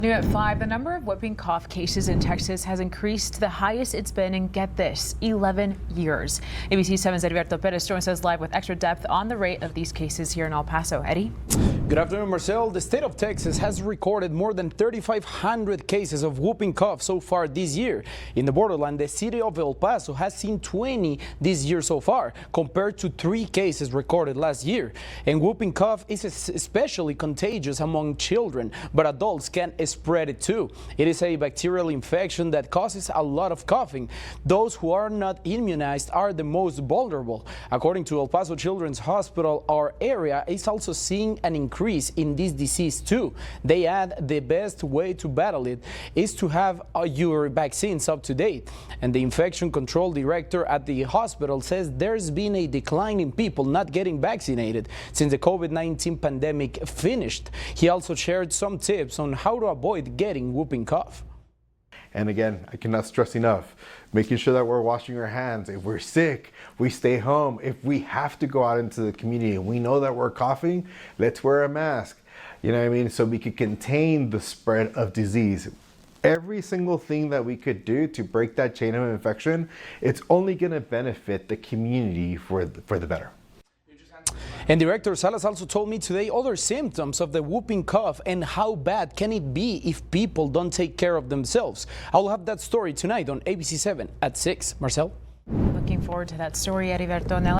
New at 5, the number of whooping cough cases in Texas has increased to the highest it's been in, get this, 11 years. ABC-7's Heriberto Perez joins us live with extra depth on the rate of these cases here in El Paso. Eddie? Good afternoon, Marcel. The state of Texas has recorded more than 3,500 cases of whooping cough so far this year. In the borderland, the city of El Paso has seen 20 this year so far, compared to 3 cases recorded last year. And whooping cough is especially contagious among children, but adults can spread it too. It is a bacterial infection that causes a lot of coughing. Those who are not immunized are the most vulnerable. According to El Paso Children's Hospital, our area is also seeing an increase in this disease too. They add the best way to battle it is to have your vaccines up to date. And the infection control director at the hospital says there's been a decline in people not getting vaccinated since the COVID-19 pandemic finished. He also shared some tips on how to avoid getting whooping cough. And again, I cannot stress enough, making sure that we're washing our hands. If we're sick, we stay home. If we have to go out into the community and we know that we're coughing, let's wear a mask. You know what I mean? So we could contain the spread of disease. Every single thing that we could do to break that chain of infection, it's only going to benefit the community for the better. And Director Salas also told me today other symptoms of the whooping cough and how bad can it be if people don't take care of themselves. I'll have that story tonight on ABC-7 at 6. Marcel? Looking forward to that story, Heriberto.